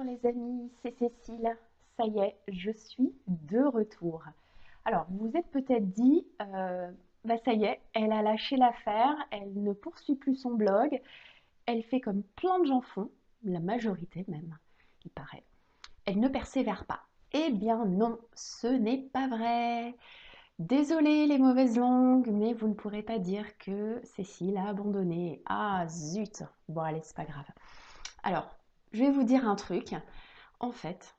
les amis, c'est Cécile. Ça y est, je suis de retour. Alors, vous vous êtes peut-être dit, bah ça y est, elle a lâché l'affaire, elle ne poursuit plus son blog, elle fait comme plein de gens font, la majorité même, il paraît. Elle ne persévère pas. Eh bien non, ce n'est pas vrai. Désolée les mauvaises langues, mais vous ne pourrez pas dire que Cécile a abandonné. Ah zut. Bon allez, c'est pas grave. Alors, je vais vous dire un truc. En fait,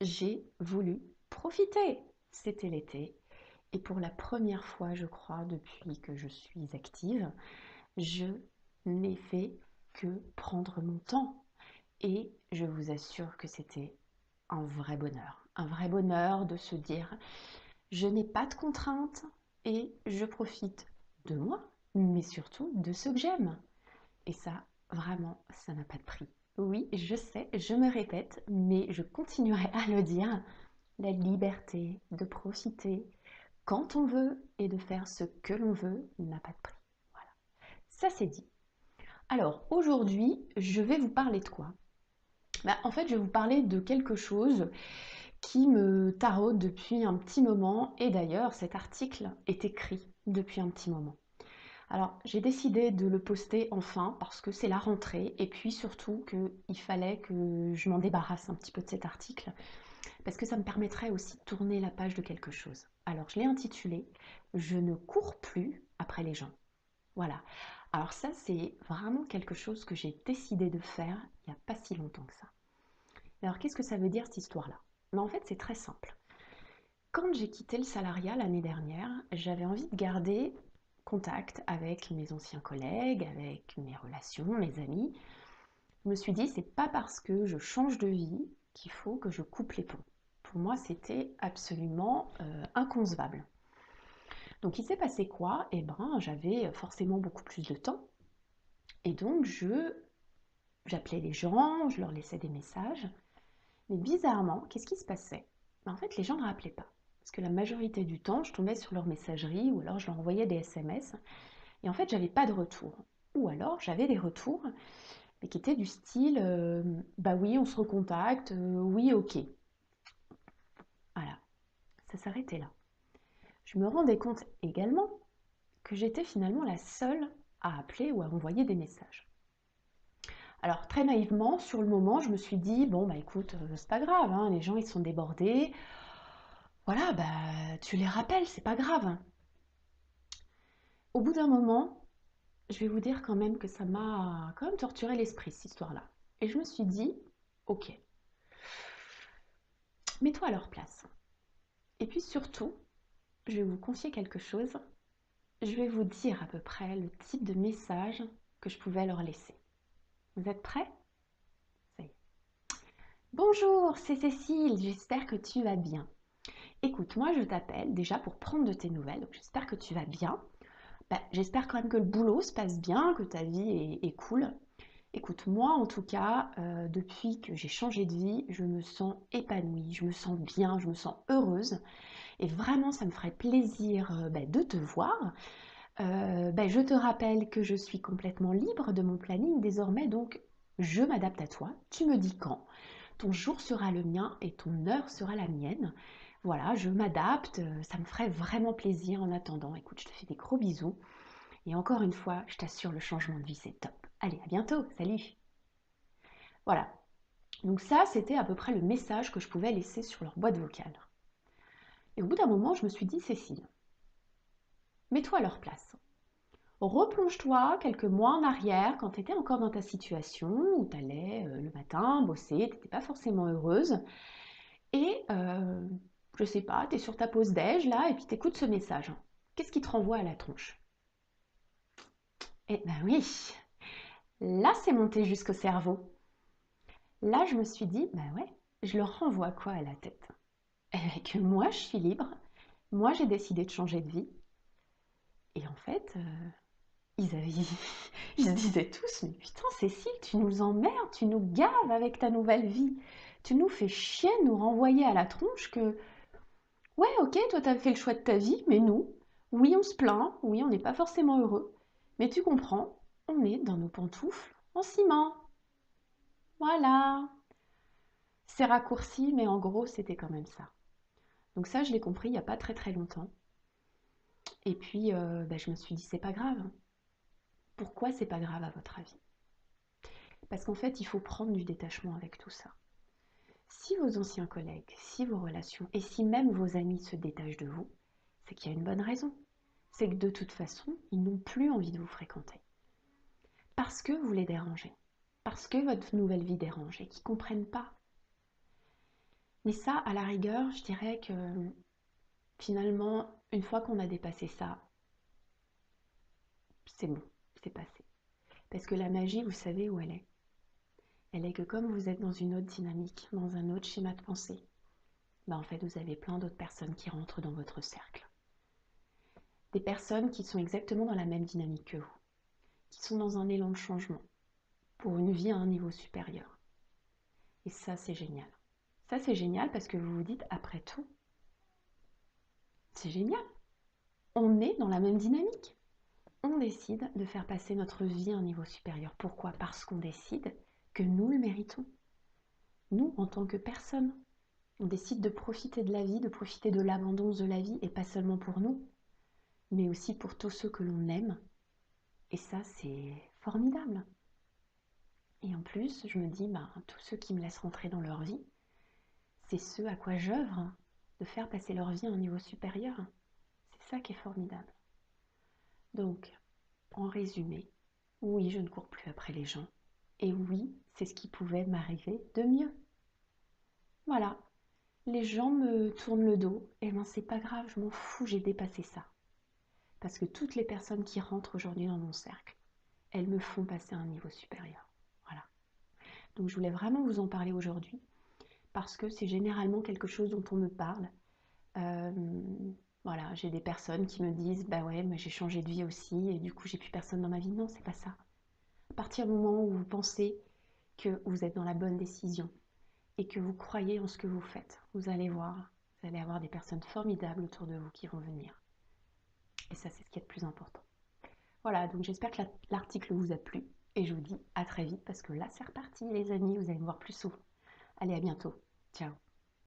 j'ai voulu profiter. C'était l'été. Et pour la première fois, je crois, depuis que je suis active, je n'ai fait que prendre mon temps. Et je vous assure que c'était un vrai bonheur. Un vrai bonheur de se dire, je n'ai pas de contraintes et je profite de moi, mais surtout de ce que j'aime. Et ça, vraiment, ça n'a pas de prix. Oui, je sais, je me répète, mais je continuerai à le dire. La liberté de profiter quand on veut et de faire ce que l'on veut n'a pas de prix. Voilà, ça c'est dit. Alors aujourd'hui, je vais vous parler de quoi? En fait, je vais vous parler de quelque chose qui me taraude depuis un petit moment et d'ailleurs cet article est écrit depuis un petit moment. Alors, j'ai décidé de le poster enfin parce que c'est la rentrée et puis surtout qu'il fallait que je m'en débarrasse un petit peu de cet article parce que ça me permettrait aussi de tourner la page de quelque chose. Alors, je l'ai intitulé Je ne cours plus après les gens. Voilà. Alors ça, c'est vraiment quelque chose que j'ai décidé de faire il n'y a pas si longtemps que ça. Alors, qu'est-ce que ça veut dire cette histoire-là? En fait, c'est très simple. Quand j'ai quitté le salariat l'année dernière, j'avais envie de garder contact avec mes anciens collègues, avec mes relations, mes amis. Je me suis dit, c'est pas parce que je change de vie qu'il faut que je coupe les ponts. Pour moi, c'était absolument inconcevable. Donc, il s'est passé quoi? Eh ben, j'avais forcément beaucoup plus de temps. Et donc, j'appelais les gens, je leur laissais des messages. Mais bizarrement, qu'est-ce qui se passait? En fait, les gens ne rappelaient pas. Parce que la majorité du temps, je tombais sur leur messagerie ou alors je leur envoyais des SMS. Et en fait, j'avais pas de retour. Ou alors, j'avais des retours, mais qui étaient du style bah oui, on se recontacte, oui, ok. Voilà, ça s'arrêtait là. Je me rendais compte également que j'étais finalement la seule à appeler ou à envoyer des messages. Alors très naïvement, sur le moment, je me suis dit, bon bah écoute, c'est pas grave, hein, les gens ils sont débordés, voilà, bah tu les rappelles, c'est pas grave. Au bout d'un moment, je vais vous dire quand même que ça m'a quand même torturé l'esprit, cette histoire-là. Et je me suis dit, ok, mets-toi à leur place. Et puis surtout, je vais vous confier quelque chose. Je vais vous dire à peu près le type de message que je pouvais leur laisser. Vous êtes prêts? Ça y est. Bonjour, c'est Cécile, j'espère que tu vas bien. Écoute, moi je t'appelle déjà pour prendre de tes nouvelles, donc j'espère que tu vas bien. J'espère quand même que le boulot se passe bien, que ta vie est cool. Écoute, moi en tout cas, depuis que j'ai changé de vie, je me sens épanouie, je me sens bien, je me sens heureuse. Et vraiment, ça me ferait plaisir de te voir. Je te rappelle que je suis complètement libre de mon planning désormais, donc je m'adapte à toi. Tu me dis quand. Ton jour sera le mien et ton heure sera la mienne. Voilà, je m'adapte, ça me ferait vraiment plaisir en attendant. Écoute, je te fais des gros bisous. Et encore une fois, je t'assure, le changement de vie, c'est top. Allez, à bientôt, salut. Voilà, donc ça, c'était à peu près le message que je pouvais laisser sur leur boîte vocale. Et au bout d'un moment, je me suis dit, Cécile, mets-toi à leur place. Replonge-toi quelques mois en arrière quand tu étais encore dans ta situation où tu allais le matin bosser, tu n'étais pas forcément heureuse. Et je sais pas, tu es sur ta pause déj là et puis tu écoutes ce message. Qu'est-ce qui te renvoie à la tronche? Eh ben oui, là c'est monté jusqu'au cerveau. Là je me suis dit, bah ouais, je leur renvoie quoi à la tête? Eh que moi je suis libre, moi j'ai décidé de changer de vie. Et en fait, ils avaient, ils se disaient tous, mais putain Cécile, tu nous emmerdes, tu nous gaves avec ta nouvelle vie. Tu nous fais chier de nous renvoyer à la tronche que, ouais ok, toi t'as fait le choix de ta vie, mais nous, oui on se plaint, oui on n'est pas forcément heureux, mais tu comprends, on est dans nos pantoufles en ciment. Voilà. C'est raccourci, mais en gros, c'était quand même ça. Donc ça, je l'ai compris il n'y a pas très très longtemps. Et puis, je me suis dit, c'est pas grave. Pourquoi c'est pas grave à votre avis? Parce qu'en fait, il faut prendre du détachement avec tout ça. Si vos anciens collègues, si vos relations, et si même vos amis se détachent de vous, c'est qu'il y a une bonne raison. C'est que de toute façon, ils n'ont plus envie de vous fréquenter. Parce que vous les dérangez. Parce que votre nouvelle vie dérange et qu'ils ne comprennent pas. Mais ça, à la rigueur, je dirais que finalement, une fois qu'on a dépassé ça, c'est bon, c'est passé. Parce que la magie, vous savez où elle est? Elle est que comme vous êtes dans une autre dynamique, dans un autre schéma de pensée, en fait, vous avez plein d'autres personnes qui rentrent dans votre cercle. Des personnes qui sont exactement dans la même dynamique que vous, qui sont dans un élan de changement pour une vie à un niveau supérieur. Et ça, c'est génial. Ça, c'est génial parce que vous vous dites, après tout, c'est génial. On est dans la même dynamique. On décide de faire passer notre vie à un niveau supérieur. Pourquoi? Parce qu'on décide que nous le méritons. Nous, en tant que personne, on décide de profiter de la vie, de profiter de l'abondance de la vie, et pas seulement pour nous, mais aussi pour tous ceux que l'on aime. Et ça, c'est formidable. Et en plus, je me dis, tous ceux qui me laissent rentrer dans leur vie, c'est ceux à quoi j'œuvre de faire passer leur vie à un niveau supérieur. C'est ça qui est formidable. Donc, en résumé, oui, je ne cours plus après les gens. Et oui, c'est ce qui pouvait m'arriver de mieux. Voilà. Les gens me tournent le dos, et c'est pas grave, je m'en fous, j'ai dépassé ça. Parce que toutes les personnes qui rentrent aujourd'hui dans mon cercle, elles me font passer à un niveau supérieur. Voilà. Donc je voulais vraiment vous en parler aujourd'hui, parce que c'est généralement quelque chose dont on me parle. Voilà, j'ai des personnes qui me disent, bah ouais, mais j'ai changé de vie aussi, et du coup j'ai plus personne dans ma vie. Non, c'est pas ça. À partir du moment où vous pensez que vous êtes dans la bonne décision, et que vous croyez en ce que vous faites, vous allez voir, vous allez avoir des personnes formidables autour de vous qui vont venir. Et ça, c'est ce qui est le plus important. Voilà, donc j'espère que l'article vous a plu. Et je vous dis à très vite parce que là, c'est reparti, les amis. Vous allez me voir plus souvent. Allez, à bientôt. Ciao.